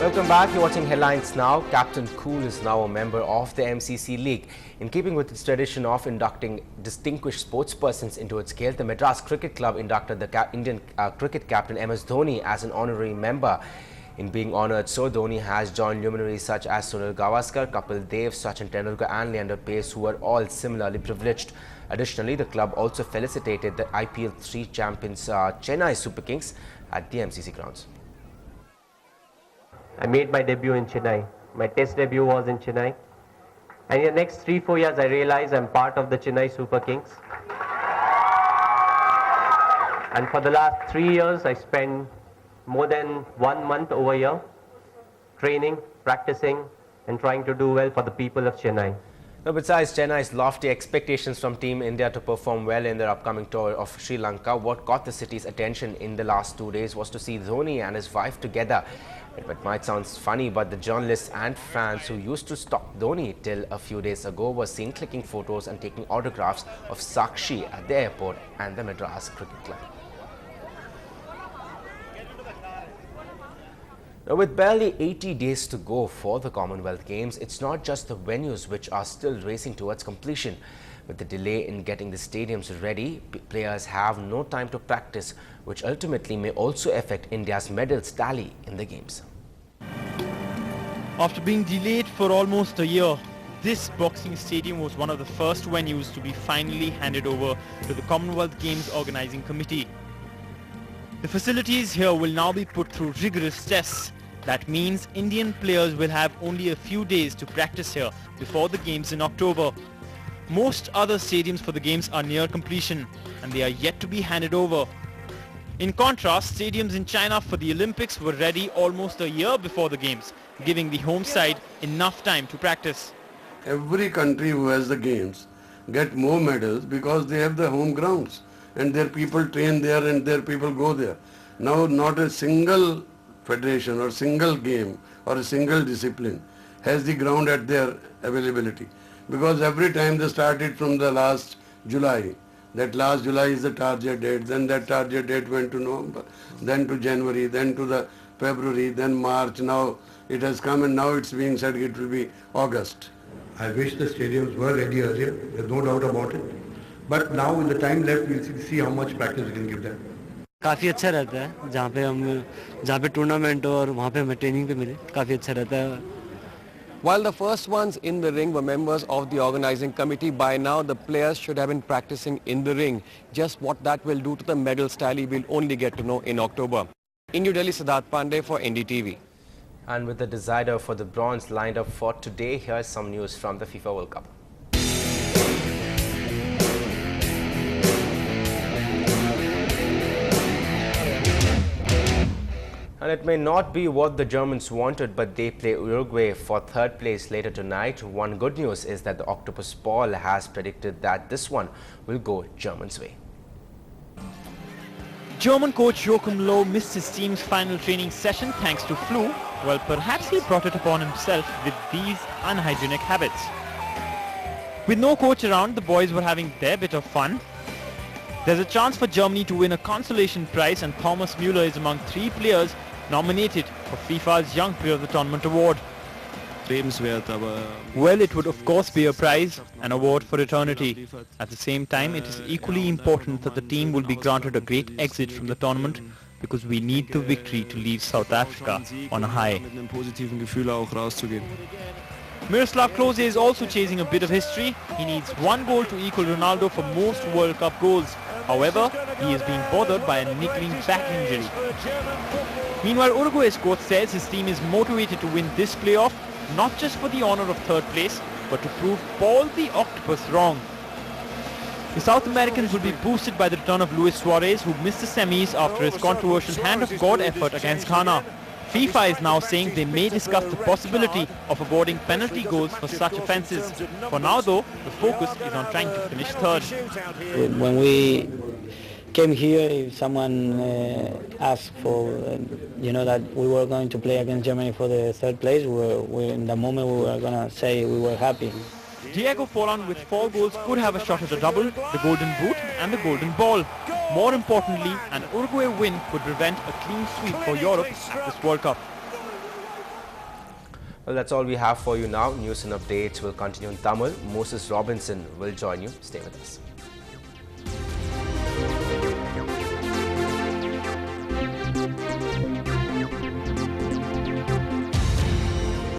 Welcome back. You're watching Headlines Now. Captain Cool is now a member of the MCC League. In keeping with its tradition of inducting distinguished sportspersons into its scale, the Madras Cricket Club inducted the Indian cricket captain MS Dhoni as an honorary member. In being honoured, so Dhoni has joined luminaries such as Sunil Gavaskar, Kapil Dev, Sachin Tendulkar and Leander Paes, who are all similarly privileged. Additionally, the club also felicitated the IPL 3 champions Chennai Super Kings at the MCC grounds. I made my debut in Chennai. My test debut was in Chennai. And in the next 3-4 years, I realized I'm part of the Chennai Super Kings. And for the last 3 years, I spent more than 1 month over here training, practicing, and trying to do well for the people of Chennai. Now, besides Chennai's lofty expectations from Team India to perform well in their upcoming tour of Sri Lanka, what caught the city's attention in the last 2 days was to see Dhoni and his wife together. It might sound funny, but the journalists and fans who used to stalk Dhoni till a few days ago were seen clicking photos and taking autographs of Sakshi at the airport and the Madras Cricket Club. Now, with barely 80 days to go for the Commonwealth Games, it's not just the venues which are still racing towards completion. With the delay in getting the stadiums ready, players have no time to practice, which ultimately may also affect India's medals tally in the Games. After being delayed for almost a year, this boxing stadium was one of the first venues to be finally handed over to the Commonwealth Games Organising Committee. The facilities here will now be put through rigorous tests. That means Indian players will have only a few days to practice here before the Games in October. Most other stadiums for the Games are near completion and they are yet to be handed over. In contrast, stadiums in China for the Olympics were ready almost a year before the Games, giving the home side enough time to practice. Every country who has the Games get more medals because they have the home grounds and their people train there and their people go there. Now not a single federation or single game or a single discipline has the ground at their availability, because every time they started from the last July, that last July is the target date, then that target date went to November, then to January, then to the February, then March. Now it has come and now it's being said it will be August. I wish the stadiums were ready earlier, there's no doubt about it. But now in the time left, we'll see how much practice we can give them. काफ़ी अच्छा रहता है जहाँ पे tournament हो और वहाँ पे हमें ट्रेनिंग पे मिले काफ़ी अच्छा रहता है. While the first ones in the ring were members of the organizing committee, by now the players should have been practicing in the ring. Just what that will do to the medals tally we'll only get to know in October. In New Delhi, Siddharth Pandey for NDTV. And with the decider for the bronze lined up for today, here's some news from the FIFA World Cup. And it may not be what the Germans wanted, but they play Uruguay for third place later tonight. One good news is that the Octopus Paul has predicted that this one will go Germans' way. German coach Joachim Löw missed his team's final training session thanks to flu. Well, perhaps he brought it upon himself with these unhygienic habits. With no coach around, the boys were having their bit of fun. There's a chance for Germany to win a consolation prize, and Thomas Müller is among 3 players nominated for FIFA's Young Player of the Tournament award. Well, it would of course be a prize, an award for eternity. At the same time, it is equally important that the team will be granted a great exit from the tournament, because we need the victory to leave South Africa on a high. Miroslav Klose is also chasing a bit of history. He needs 1 goal to equal Ronaldo for most World Cup goals. However, he is being bothered by a niggling back injury. Meanwhile, Uruguay's coach says his team is motivated to win this playoff, not just for the honour of third place, but to prove Paul the Octopus wrong. The South Americans will be boosted by the return of Luis Suarez, who missed the semis after his controversial hand of God effort against Ghana. FIFA is now saying they may discuss the possibility of awarding penalty goals for such offences. For now though, the focus is on trying to finish third. When we came here, if someone asked for, that we were going to play against Germany for the third place, in the moment we were going to say we were happy. Diego Forlan with 4 goals could have a shot at the double, the golden boot and the golden ball. More importantly, an Uruguay win could prevent a clean sweep for Europe at this World Cup. Well, that's all we have for you now. News and updates will continue in Tamil. Moses Robinson will join you. Stay with us.